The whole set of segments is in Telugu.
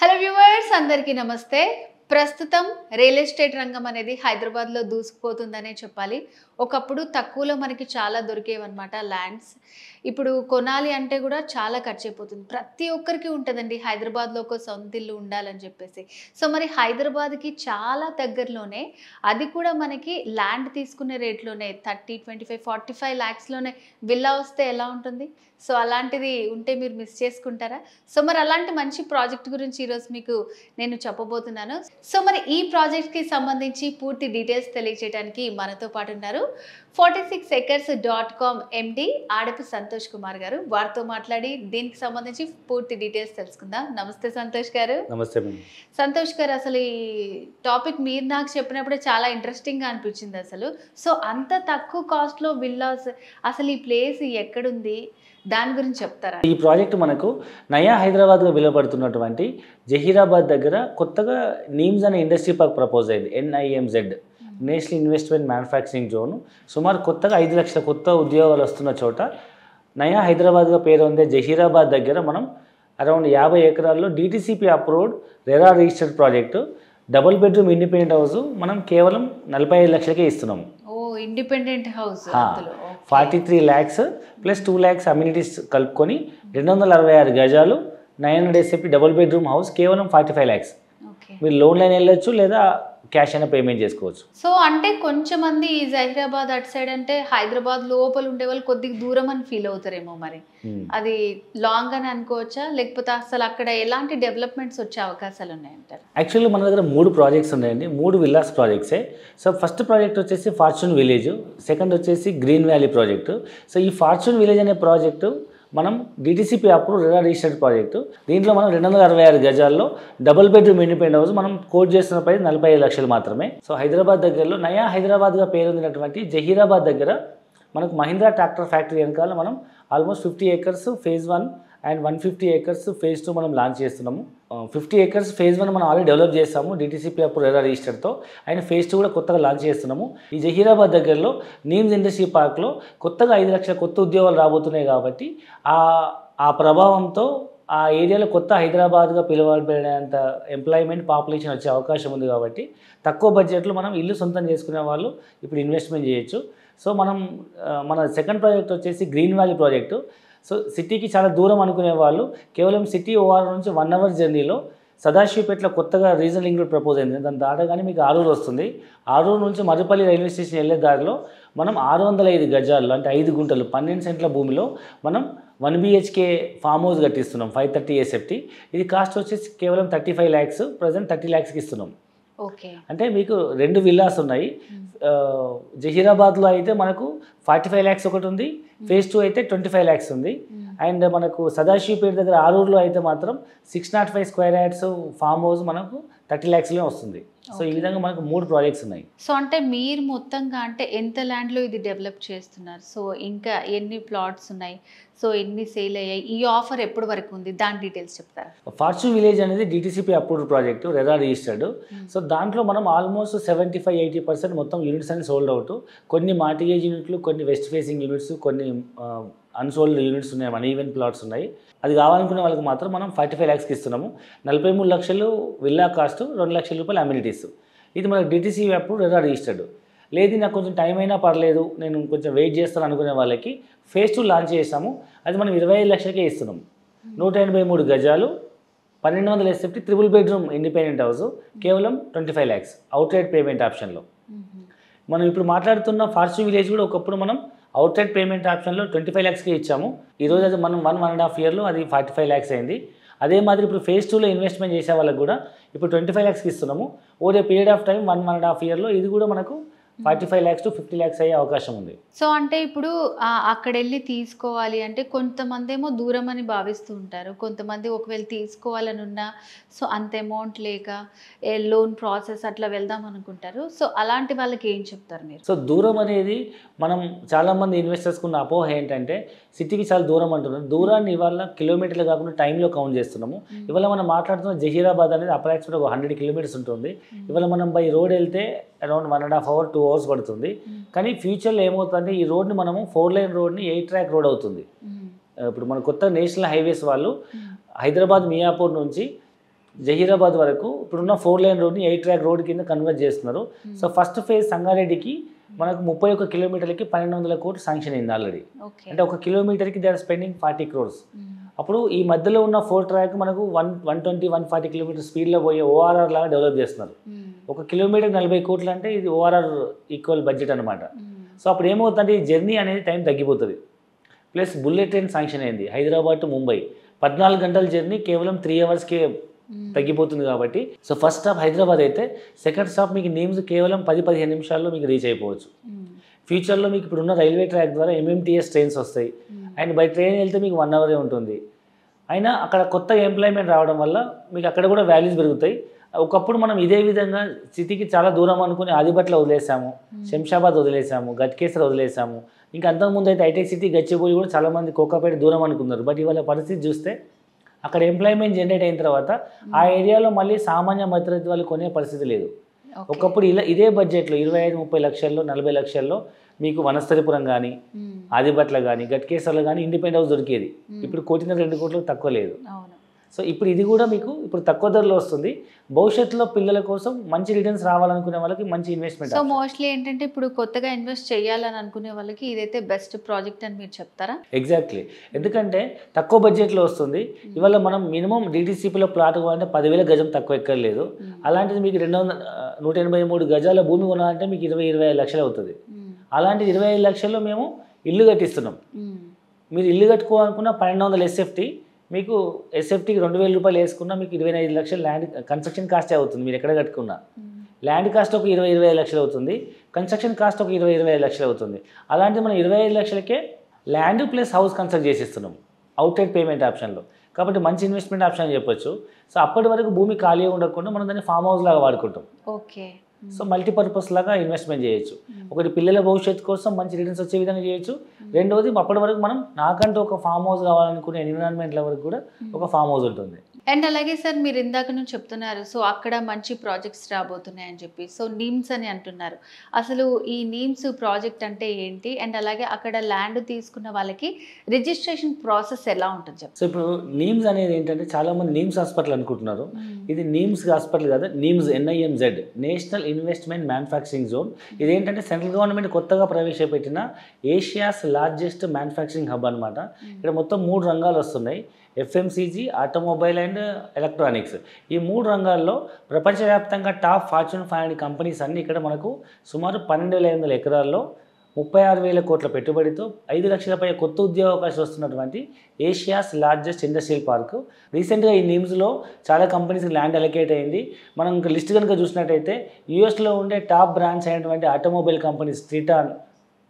హలో వ్యూవర్స్ అందరికీ నమస్తే. ప్రస్తుతం రియల్ ఎస్టేట్ రంగం అనేది హైదరాబాద్లో దూసుకుపోతుందనే చెప్పాలి. ఒకప్పుడు తక్కువలో మనకి చాలా దొరికేవన్నమాట ల్యాండ్స్. ఇప్పుడు కొనాలి అంటే కూడా చాలా ఖర్చు అయిపోతుంది. ప్రతి ఒక్కరికి ఉంటుందండి హైదరాబాద్లో ఒక సొంత ఇల్లు ఉండాలని చెప్పేసి. సో మరి హైదరాబాద్కి చాలా దగ్గరలోనే, అది కూడా మనకి ల్యాండ్ తీసుకునే రేట్లోనే 30, 25, 45 lakhsలోనే విల్లా వస్తే ఎలా ఉంటుంది? సో అలాంటిది ఉంటే మీరు మిస్ చేసుకుంటారా? సో మరి అలాంటి మంచి ప్రాజెక్ట్ గురించి ఈరోజు మీకు నేను చెప్పబోతున్నాను. సో మరి ఈ ప్రాజెక్ట్కి సంబంధించి పూర్తి డీటెయిల్స్ తెలియజేయడానికి మనతో పాటు ఉన్నారు 46acres.com MD ఆడపు సంతోష్ కుమార్ గారు. వారితో మాట్లాడి దీనికి సంబంధించి పూర్తి డీటెయిల్స్ తెలుసుకుందాం. నమస్తే సంతోష్ గారు. నమస్తే. సంతోష్ గారు, అసలు ఈ టాపిక్ మీరు నాకు చెప్పినప్పుడే చాలా ఇంట్రెస్టింగ్గా అనిపించింది అసలు. సో అంత తక్కువ కాస్ట్లో విల్లాస్, అసలు ఈ ప్లేస్ ఎక్కడుంది, దాని గురించి చెప్తారా? ఈ ప్రాజెక్ట్ మనకు నయా హైదరాబాద్గా పిలువబడుతున్నటువంటి జహీరాబాద్ దగ్గర కొత్తగా నీమ్స్ అనే ఇండస్ట్రీ పార్క్ ప్రపోజ్ అయింది. NIMZ, national investment manufacturing zone. సుమారు కొత్తగా 5 లక్షల కొత్త ఉద్యోగాలు వస్తున్న చోట నయా హైదరాబాద్గా పేరు ఉంది. జహీరాబాద్ దగ్గర మనం అరౌండ్ 50 ఎకరాల్లో DTCP approved RERA registered project, double bedroom independent house మనం కేవలం 45 లక్షలకే ఇస్తున్నాము. Independent house 43 lakhs plus 2 lakhs amenities కలుపుకొని 266 గజాలు 900 SFT డబుల్ బెడ్రూమ్ హౌస్ కేవలం 45 lakhs. మీరు లోన్ లైన్ వెళ్ళొచ్చు లేదా క్యాష్ అయినా పేమెంట్ చేసుకోవచ్చు. సో అంటే కొంచెం మంది జహీరాబాద్ అటు సైడ్ అంటే హైదరాబాద్ లోపల ఉండే వాళ్ళు కొద్దిగా దూరం అని ఫీల్ అవుతారేమో. మరి అది లాంగ్ అని అనుకోవచ్చా, లేకపోతే అసలు అక్కడ ఎలాంటి డెవలప్మెంట్స్ వచ్చే అవకాశాలు ఉన్నాయంటారు? యాక్చువల్లీ మన దగ్గర 3 ప్రాజెక్ట్స్ ఉన్నాయండి. 3 విల్లాస్ ప్రాజెక్ట్సే. సో ఫస్ట్ ప్రాజెక్ట్ వచ్చేసి ఫార్చ్యూన్ విలేజ్, సెకండ్ వచ్చేసి గ్రీన్ వ్యాలీ ప్రాజెక్టు. సో ఈ ఫార్చ్యూన్ విలేజ్ అనే ప్రాజెక్టు మనం DTCP approve RERA registered project. దీంట్లో మనం 266 గజాల్లో డబుల్ బెడ్రూమ్ ఇండిపెండెంట్ హౌస్ మనం కోట్ చేస్తున్న ప్రైస్ 45 లక్షలు మాత్రమే. సో హైదరాబాద్ దగ్గరలో నయా హైదరాబాద్గా పేరొందినటువంటి జహీరాబాద్ దగ్గర మనకు మహీంద్రా ట్రాక్టర్ ఫ్యాక్టరీ వెనకాల మనం almost 50 acres phase 1 and 150 acres phase 2 మనం లాంచ్ చేస్తున్నాము. 50 acres phase 1 మనం ఆల్రెడీ డెవలప్ చేస్తాము DTCP అప్పుడు రెరా రిజిస్టర్తో, అండ్ phase 2 కూడా కొత్తగా లాంచ్ చేస్తున్నాము. ఈ జహీరాబాద్ దగ్గరలో నీమ్స్ ఇండస్ట్రీ పార్క్లో కొత్తగా 5 లక్షల కొత్త ఉద్యోగాలు రాబోతున్నాయి కాబట్టి ఆ ప్రభావంతో ఆ ఏరియాలో కొత్త హైదరాబాద్గా పిలువబడేంత ఎంప్లాయ్మెంట్ పాపులేషన్ వచ్చే అవకాశం ఉంది. కాబట్టి తక్కువ బడ్జెట్లో మనం ఇల్లు సొంతం చేసుకునే వాళ్ళు ఇప్పుడు ఇన్వెస్ట్మెంట్ చేయొచ్చు. సో మన సెకండ్ ప్రాజెక్ట్ వచ్చేసి గ్రీన్ వ్యాలీ ప్రాజెక్టు. సో సిటీకి చాలా దూరం అనుకునే వాళ్ళు కేవలం సిటీ ఓఆర్ నుంచి 1 hour జర్నీలో సదాశివపేటలో కొత్తగా రీజనల్ లింక్ రోడ్ ప్రపోజ్ అయింది. దాని దాటగానే మీకు ఆరూరు వస్తుంది. ఆరూరు నుంచి మరుపల్లి రైల్వే స్టేషన్ వెళ్ళే దారిలో మనం 605 గజాల్లో అంటే 5 గుంటలు 12 సెంట్ల భూమిలో మనం 1 BHK ఫామ్ హౌస్ కట్టిస్తున్నాం 530 SFT. ఇది కాస్ట్ వచ్చేసి కేవలం 35 lakhs, ప్రజెంట్ 30 lakhsకి ఇస్తున్నాం. అంటే మీకు 2 విల్లాస్ ఉన్నాయి. జహీరాబాద్లో అయితే మనకు 45 lakhs ఒకటి ఉంది, phase 2 అయితే 25 lakhs ఉంది. అండ్ మనకు సదాశివపేట దగ్గర ఆరూరులో అయితే మాత్రం 605 square yards ఫామ్ హౌస్ మనకు 30 lakhsలో వస్తుంది. సో ఈ విధంగా మనకు 3 ప్రాజెక్ట్స్ ఉన్నాయి. సో అంటే మీరు మొత్తంగా అంటే ఎంత ల్యాండ్లో ఇది డెవలప్ చేస్తున్నారు? సో ఇంకా ఎన్ని ప్లాట్స్ ఉన్నాయి? సో ఎన్ని సేల్ అయ్యాయి? ఈ ఆఫర్ ఎప్పటి వరకు ఉంది? దాని డీటెయిల్స్ చెప్తారా? ఫార్చ్యూన్ విలేజ్ అనేది DTCP approved project, RERA registered. So దాంట్లో మనం ఆల్మోస్ట్ 75-80% మొత్తం యూనిట్స్ అన్ని సోల్డ్ అవుట్. కొన్ని మార్టిగేజ్ యూనిట్లు, కొన్ని వెస్ట్ ఫేసింగ్ యూనిట్స్, కొన్ని అన్సోల్డ్ యూనిట్స్ ఉన్నాయి, మన ఈవెంట్ ప్లాట్స్ ఉన్నాయి. అది కావాలనుకునే వాళ్ళకి మాత్రం మనం 45 lakhsకి ఇస్తున్నాము. 43 లక్షలు విల్లా కాస్ట్, 2 లక్షల రూపాయలు అమ్యూనిటీస్. ఇది మనకు DTCP అప్పుడు రెరా రిజిస్టర్డ్. లేదు నాకు కొంచెం టైం అయినా పర్లేదు, నేను కొంచెం వెయిట్ చేస్తాను అనుకునే వాళ్ళకి phase 2 లాంచ్ చేసాము. అది మనం 25 లక్షలకే ఇస్తున్నాము. 183 గజాలు 1200 SFT triple bedroom independent house కేవలం 25 lakhs అవుట్రైట్ పేమెంట్ ఆప్షన్లో. మనం ఇప్పుడు మాట్లాడుతున్న ఫార్చ్యూన్ విలేజ్ కూడా ఒకప్పుడు మనం అవుట్రైట్ పేమెంట్ ఆప్షన్లో 25 lakhsకి ఇచ్చాము. ఈరోజు అది మనం 1.5 yearలో అది 45 lakhs అయింది. అదే మాదిరి ఇప్పుడు phase 2లో ఇన్వెస్ట్మెంట్ చేసే వాళ్ళకి కూడా ఇప్పుడు 25 lakhsకి ఇస్తున్నాము. Over a period of time 1.5 yearలో ఇది కూడా మనకు 45 lakhs to 50 lakhs అయ్యే అవకాశం ఉంది. సో అంటే ఇప్పుడు అక్కడ వెళ్ళి తీసుకోవాలి అంటే కొంతమంది ఏమో దూరం అని భావిస్తూ ఉంటారు, కొంతమంది ఒకవేళ తీసుకోవాలని ఉన్నా సో అంత అమౌంట్ లేక లోన్ ప్రాసెస్ అట్లా వెళ్దాం అనుకుంటారు. సో అలాంటి వాళ్ళకి ఏం చెప్తారు మీరు? సో దూరం అనేది మనం చాలామంది ఇన్వెస్టర్స్కి ఉన్న అపోహ ఏంటంటే సిటీకి చాలా దూరం అంటున్నారు. దూరాన్ని ఇవాళ కిలోమీటర్లు కాకుండా టైంలో కౌంట్ చేస్తున్నాము. ఇవాళ మనం మాట్లాడుతున్న జహీరాబాద్ అనేది అప్రాక్సిమేట్గా 100 kilometers ఉంటుంది. ఇవాళ మనం బై రోడ్ వెళ్తే అరౌండ్ 1.5 hour 2 hours పడుతుంది. కానీ ఫ్యూచర్లో ఏమవుతుందంటే ఈ రోడ్ని మనము 4 lane రోడ్ని 8 track రోడ్ అవుతుంది. ఇప్పుడు మన కొత్త నేషనల్ హైవేస్ వాళ్ళు హైదరాబాద్ మియాపూర్ నుంచి జహీరాబాద్ వరకు ఇప్పుడున్న 4 లైన్ రోడ్ని 8 ట్రాక్ రోడ్ కింద కన్వర్ట్ చేస్తున్నారు. సో ఫస్ట్ ఫేజ్ సంగారెడ్డికి మనకు 31 కిలోమీటర్లకి 1200 కోట్లు శాంక్షన్ అయింది ఆల్రెడీ. అంటే 1 కిలోమీటర్కి దే ఆర్ స్పెండింగ్ 40 crores. అప్పుడు ఈ మధ్యలో ఉన్న 4 ట్రాక్ మనకు 120-140 కిలోమీటర్ స్పీడ్లో పోయే ఓఆర్ఆర్ లాగా డెవలప్ చేస్తున్నారు. 1 కిలోమీటర్ 40 కోట్లు అంటే ఇది ఓఆర్ఆర్ ఈక్వల్ బడ్జెట్ అనమాట. సో అప్పుడు ఏమవుతుందంటే ఈ జర్నీ అనేది టైం తగ్గిపోతుంది. ప్లస్ బుల్లెట్ ట్రైన్ శాంక్షన్ అయింది హైదరాబాద్ టు ముంబై. 14 గంటల జర్నీ కేవలం 3 అవర్స్కే తగ్గిపోతుంది కాబట్టి. సో ఫస్ట్ స్టాప్ హైదరాబాద్ అయితే సెకండ్ స్టాప్ మీకు నీమ్స్ కేవలం 10-15 నిమిషాల్లో మీకు రీచ్ అయిపోవచ్చు. ఫ్యూచర్లో మీకు ఇప్పుడున్న రైల్వే ట్రాక్ ద్వారా ఎంఎంటీఎస్ ట్రైన్స్ వస్తాయి అండ్ బై ట్రైన్ వెళ్తే మీకు 1 అవరే ఉంటుంది. అయినా అక్కడ కొత్త ఎంప్లాయ్మెంట్ రావడం వల్ల మీకు అక్కడ కూడా వాల్యూస్ పెరుగుతాయి. ఒకప్పుడు మనం ఇదే విధంగా సిటీకి చాలా దూరం అనుకుని ఆదిబట్ల వదిలేసాము, శంషాబాద్ వదిలేసాము, గట్కేసర్ వదిలేసాము. ఇంకా అంతకుముందు అయితే హైటెక్ సిటీ గచ్చిబౌలి కూడా చాలామంది కోకాపేట దూరం అనుకున్నారు. బట్ ఇవాళ పరిస్థితి చూస్తే అక్కడ ఎంప్లాయ్మెంట్ జనరేట్ అయిన తర్వాత ఆ ఏరియాలో మళ్ళీ సామాన్య మధ్యతరగతి వాళ్ళు కొనే పరిస్థితి లేదు. ఒకప్పుడు ఇదే బడ్జెట్లో 25-30 లక్షల్లో 40 లక్షల్లో మీకు వనస్థలిపురం కానీ ఆదిబట్ల కానీ గట్కేసర్లో కానీ ఇండిపెండెంట్ హౌస్ దొరికేది. ఇప్పుడు 1.5-2 కోట్లకు తక్కువ లేదు. సో ఇప్పుడు ఇది కూడా మీకు ఇప్పుడు తక్కువ ధరలో వస్తుంది. భవిష్యత్తులో పిల్లల కోసం మంచి రిటర్న్స్ రావాలనుకునే వాళ్ళకి మంచి ఇన్వెస్ట్మెంట్. సో మోస్ట్లీ ఏంటంటే ఇప్పుడు కొత్తగా ఇన్వెస్ట్ చేయాలని అనుకునే వాళ్ళకి ఇదైతే బెస్ట్ ప్రాజెక్ట్ అని మీరు చెప్తారా? ఎగ్జాక్ట్లీ. ఎందుకంటే తక్కువ బడ్జెట్లో వస్తుంది. ఇవాళ మనం మినిమం డిటీసీపీలో ప్లాట్ కొనాలంటే 10,000 గజం తక్కువ ఎక్కర్లేదు. అలాంటిది మీకు 183 గజాల భూమి కొనాలంటే మీకు 20-25 లక్షలు అవుతుంది. అలాంటిది 25 లక్షల్లో మేము ఇల్లు కట్టిస్తున్నాం. మీరు ఇల్లు కట్టుకోవాలనుకున్న 1200 ఎస్ఎఫ్టీ, మీకు ఎస్ఎఫ్టీకి 2,000 రూపాయలు వేసుకున్నా మీకు 25 లక్షలు ల్యాండ్ కన్స్ట్రక్షన్ కాస్టే అవుతుంది. మీరు ఎక్కడ కట్టుకున్నా ల్యాండ్ కాస్ట్ ఒక 20-25 లక్షలు అవుతుంది, కన్స్ట్రక్షన్ కాస్ట్ ఒక 20-25 లక్షలు అవుతుంది. అలాంటిది మనం 25 లక్షలకే ల్యాండ్ ప్లస్ హౌస్ కన్స్ట్రక్ట్ చేసిస్తున్నాం అవుట్సైడ్ పేమెంట్ ఆప్షన్లో. కాబట్టి మంచి ఇన్వెస్ట్మెంట్ ఆప్షన్ అని చెప్పొచ్చు. సో అప్పటి వరకు భూమి ఖాళీ ఉండకుండా మనం దాన్ని ఫామ్ హౌస్ లాగా వాడుకుంటాం. ఓకే. సో మల్టీపర్పస్ లాగా ఇన్వెస్ట్మెంట్ చేయొచ్చు. ఒకటి పిల్లల భవిష్యత్తు కోసం మంచి రిటర్న్స్ వచ్చే విధంగా చేయొచ్చు. రెండవది అప్పటి వరకు మనం నాకంటూ ఒక ఫామ్ హౌస్ కావాలనుకునే ఎన్విరాన్మెంట్ల వరకు కూడా ఒక ఫామ్ హౌస్ ఉంటుంది. అండ్ అలాగే సార్ మీరు ఇందాక నుంచి చెప్తున్నారు సో అక్కడ మంచి ప్రాజెక్ట్స్ రాబోతున్నాయి అని చెప్పి. సో నీమ్స్ అని అంటున్నారు. అసలు ఈ నీమ్స్ ప్రాజెక్ట్ అంటే ఏంటి అండ్ అలాగే అక్కడ ల్యాండ్ తీసుకున్న వాళ్ళకి రిజిస్ట్రేషన్ ప్రాసెస్ ఎలా ఉంటుంది చెప్పండి. సో ఇప్పుడు నీమ్స్ అనేది ఏంటంటే చాలామంది నీమ్స్ హాస్పిటల్ అనుకుంటున్నారు. ఇది నీమ్స్ హాస్పిటల్ కాదు, NIMS NIMZ national investment manufacturing zone. ఇదేంటంటే సెంట్రల్ గవర్నమెంట్ కొత్తగా ప్రవేశపెట్టిన ఏషియాస్ లార్జెస్ట్ మ్యానుఫ్యాక్చరింగ్ హబ్ అనమాట. ఇక్కడ మొత్తం 3 రంగాలు వస్తున్నాయి: FMCG, ఆటోమొబైల్ అండ్ ఎలక్ట్రానిక్స్. ఈ 3 రంగాల్లో ప్రపంచవ్యాప్తంగా టాప్ ఫార్చ్యూన్ 500 కంపెనీస్ అన్నీ ఇక్కడ మనకు సుమారు 12,500 ఎకరాల్లో 36,000 కోట్ల పెట్టుబడితో 5 లక్షల పై కొత్త ఉద్యోగ అవకాశాలు వస్తున్నటువంటి ఏషియాస్ లార్జెస్ట్ ఇండస్ట్రియల్ పార్క్. రీసెంట్గా ఈ నీమ్స్లో చాలా కంపెనీస్కి ల్యాండ్ అలొకేట్ అయింది. మనం ఇంకా లిస్ట్ కనుక చూసినట్టయితే యూఎస్లో ఉండే టాప్ బ్రాండ్స్ అయినటువంటి ఆటోమొబైల్ కంపెనీస్ ట్రిటాన్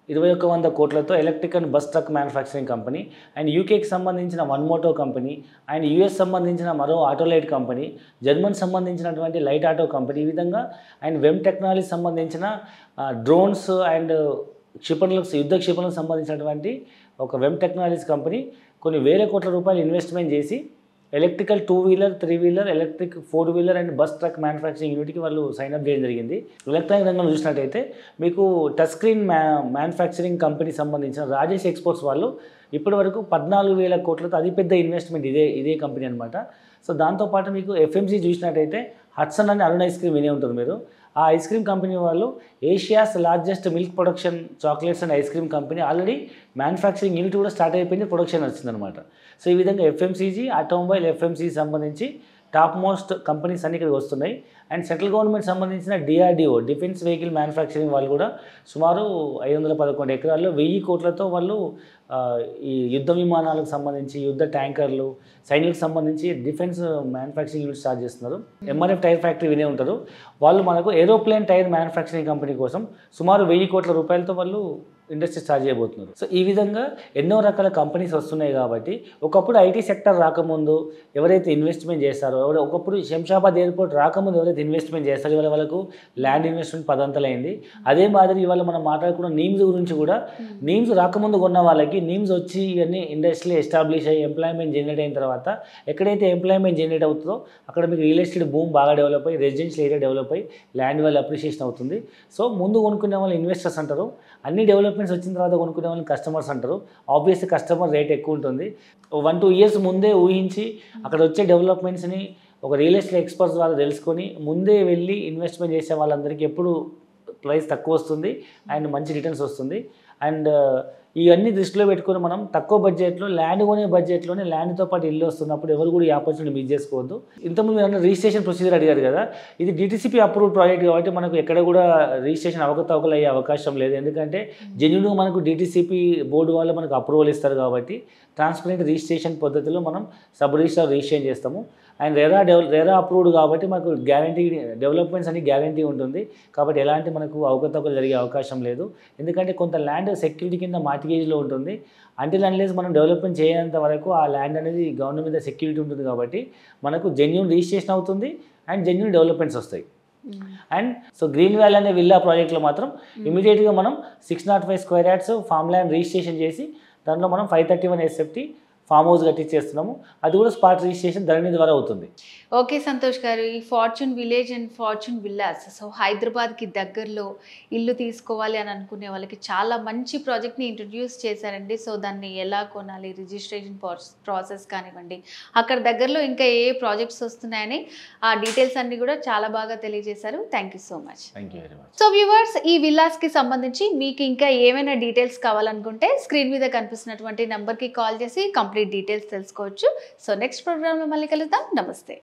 2,100 కోట్లతో electric and bus truck manufacturing company, and యూకేకి సంబంధించిన one moto company, and US సంబంధించిన మరో ఆటోలైట్ కంపెనీ, జర్మన్ సంబంధించినటువంటి లైట్ ఆటో కంపెనీ, ఈ విధంగా అండ్ వెమ్ టెక్నాలజీ సంబంధించిన డ్రోన్స్ అండ్ యుద్ధ క్షిపణులకు సంబంధించినటువంటి ఒక వెమ్ టెక్నాలజీస్ కంపెనీ కొన్ని వేల కోట్ల రూపాయలు ఇన్వెస్ట్మెంట్ చేసి electrical two wheeler, three wheeler, electric four wheeler and bus truck manufacturing యూనిట్కి వాళ్ళు సైన్అప్ చేయడం జరిగింది. ఎలక్ట్రానిక్ రంగంలో చూసినట్టయితే మీకు టచ్ స్క్రీన్ మ్యానుఫ్యాక్చరింగ్ కంపెనీ సంబంధించిన రాజేష్ ఎక్స్పోర్ట్స్ వాళ్ళు ఇప్పటి వరకు 14,000 కోట్లతో అతిపెద్ద ఇన్వెస్ట్మెంట్ ఇదే కంపెనీ అనమాట. సో దాంతోపాటు మీకు FMC చూసినట్టయితే హట్సన్ అని అరుణ్ ఐస్ క్రీమ్ వినే ఉంటుంది మీరు. ఆ ఐస్ క్రీమ్ కంపెనీ వాళ్ళు Asia's largest milk production chocolates and ice cream company already manufacturing unit కూడా స్టార్ట్ అయిపోయింది, ప్రొడక్షన్ వచ్చిందనమాట. సో ఈ విధంగా FMCG, ఆటోమొబైల్, FMCG సంబంధించి టాప్ మోస్ట్ కంపెనీస్ అన్ని ఇక్కడికి వస్తున్నాయి. అండ్ సెంట్రల్ గవర్నమెంట్ సంబంధించిన DRDO డిఫెన్స్ వెహికల్ మ్యానుఫ్యాక్చరింగ్ వాళ్ళు కూడా సుమారు 511 ఎకరాల్లో 1000 కోట్లతో వాళ్ళు ఈ యుద్ధ విమానాలకు సంబంధించి యుద్ధ ట్యాంకర్లు సైన్యులకు సంబంధించి డిఫెన్స్ మ్యానుఫ్యాక్చరింగ్ యూనిట్ స్టార్ట్ చేస్తున్నారు. MRF టైర్ ఫ్యాక్టరీ వినే ఉంటారు. వాళ్ళు మనకు ఏరోప్లేన్ టైర్ మ్యానుఫ్యాక్చరింగ్ కంపెనీ కోసం సుమారు 1000 కోట్ల రూపాయలతో వాళ్ళు ఇండస్ట్రీ స్టార్ట్ చేయబోతున్నారు. సో ఈ విధంగా ఎన్నో రకాల కంపెనీస్ వస్తున్నాయి కాబట్టి ఒకప్పుడు IT సెక్టర్ రాకముందు ఎవరైతే ఇన్వెస్ట్మెంట్ చేస్తారో ఒకప్పుడు శంషాబాద్ ఎయిర్పోర్ట్ రాకముందు ఎవరైతే ఇన్వెస్ట్మెంట్ చేస్తారో ఇవాళ వాళ్ళకు ల్యాండ్ ఇన్వెస్ట్మెంట్ పదంతలైంది. అదే మాదిరి ఇవాళ మనం మాట్లాడుకున్న నీమ్స్ గురించి కూడా నీమ్స్ రాకముందు కొన్న వాళ్ళకి నీమ్స్ వచ్చి ఇవన్నీ ఇండస్ట్రీ ఎస్టాబ్లిష్ అయ్యి ఎంప్లాయ్మెంట్ జనరేట్ అయిన తర్వాత ఎక్కడైతే ఎంప్లాయ్మెంట్ జనరేట్ అవుతుందో అక్కడ మీకు రియల్ ఎస్టేట్ భూమి బాగా డెవలప్ అయ్యి రెసిడెన్షియల్ ఏరియా డెవలప్ అయ్యి ల్యాండ్ వాల్యూ అప్రిషియేషన్ అవుతుంది. సో ముందు కొనుక్కునే వాళ్ళు ఇన్వెస్టర్స్ అంటారు, అన్ని డెవలప్మెంట్స్ వచ్చిన తర్వాత కొనుక్కునే వాళ్ళని కస్టమర్స్ అంటారు. ఆబ్వియస్లీ కస్టమర్ రేట్ ఎక్కువ ఉంటుంది. 1-2 ఇయర్స్ ముందే ఊహించి అక్కడ వచ్చే డెవలప్మెంట్స్ని ఒక రియల్ ఎస్టేట్ ఎక్స్పర్ట్స్ ద్వారా తెలుసుకొని ముందే వెళ్ళి ఇన్వెస్ట్మెంట్ చేసే వాళ్ళందరికీ ఎప్పుడు ప్రైస్ తక్కువ వస్తుంది అండ్ మంచి రిటర్న్స్ వస్తుంది. అండ్ ఇవన్నీ దృష్టిలో పెట్టుకొని మనం తక్కువ బడ్జెట్లో ల్యాండ్ కొనే బడ్జెట్లోనే ల్యాండ్తో పాటు ఇల్లు వస్తున్నప్పుడు ఎవరు కూడా ఈ ఆపర్చునిటీ మిస్ చేసుకోవద్దు. ఇంతకుముందు మీరు రిజిస్ట్రేషన్ ప్రొసీజర్ అడిగారు కదా, ఇది డిటిసిపి అప్రూవ్డ్ ప్రాజెక్ట్ కాబట్టి మనకు ఎక్కడ కూడా రిజిస్ట్రేషన్ అవకతవకలు అయ్యే అవకాశం లేదు. ఎందుకంటే జెన్యూన్గా మనకు డిటిసిపి బోర్డు వాళ్ళు మనకు అప్రూవల్ ఇస్తారు కాబట్టి ట్రాన్స్పరెంట్ రిజిస్ట్రేషన్ పద్ధతిలో మనం సబ్ రిజిస్టర్ రిజిస్ట్రేషన్ చేస్తాము. అండ్ రెరా అప్రూవ్డ్ కాబట్టి మనకు గ్యారంటీ డెవలప్మెంట్స్ అని గ్యారంటీ ఉంటుంది కాబట్టి ఎలాంటి మనకు అవకతవకలు జరిగే అవకాశం లేదు. ఎందుకంటే కొంత ల్యాండ్ సెక్యూరిటీ కింద మార్టిగేజ్లో ఉంటుంది. అంటిల్ అన్లెస్ మనం డెవలప్మెంట్ చేయనంత వరకు ఆ ల్యాండ్ అనేది గవర్నమెంట్ మీద సెక్యూరిటీ ఉంటుంది కాబట్టి మనకు జెన్యూన్ రిజిస్ట్రేషన్ అవుతుంది అండ్ జెన్యూన్ డెవలప్మెంట్స్ వస్తాయి. అండ్ సో గ్రీన్ వ్యాలీ అనే విల్లా ప్రాజెక్ట్లో మాత్రం ఇమీడియట్గా మనం 605 square yards farm land registration చేసి దాంట్లో మనం 531 SFT ఫామ్ హౌస్ కట్టించేస్తున్నాము. అది కూడా స్పాట్ రిజిస్ట్రేషన్ ధరణి ద్వారా అవుతుంది. ఓకే సంతోష్ గారు, ఈ fortune village and fortune villas so హైదరాబాద్కి దగ్గరలో ఇల్లు తీసుకోవాలి అని అనుకునే వాళ్ళకి చాలా మంచి ప్రాజెక్ట్ని ఇంట్రడ్యూస్ చేశారండి. సో దాన్ని ఎలా కొనాలి, రిజిస్ట్రేషన్ ప్రాసెస్ కానివ్వండి, అక్కడ దగ్గరలో ఇంకా ఏ ప్రాజెక్ట్స్ వస్తున్నాయని ఆ డీటెయిల్స్ అన్ని కూడా చాలా బాగా తెలియజేశారు. Thank you so much. Thank you very much. So viewers, ఈ విల్లాస్కి సంబంధించి మీకు ఇంకా ఏమైనా డీటెయిల్స్ కావాలనుకుంటే స్క్రీన్ మీద కనిపిస్తున్నటువంటి నెంబర్కి కాల్ చేసి కంప్లీట్ డీటెయిల్స్ తెలుసుకోవచ్చు. సో నెక్స్ట్ ప్రోగ్రామ్లో మళ్ళీ కలుద్దాం. నమస్తే.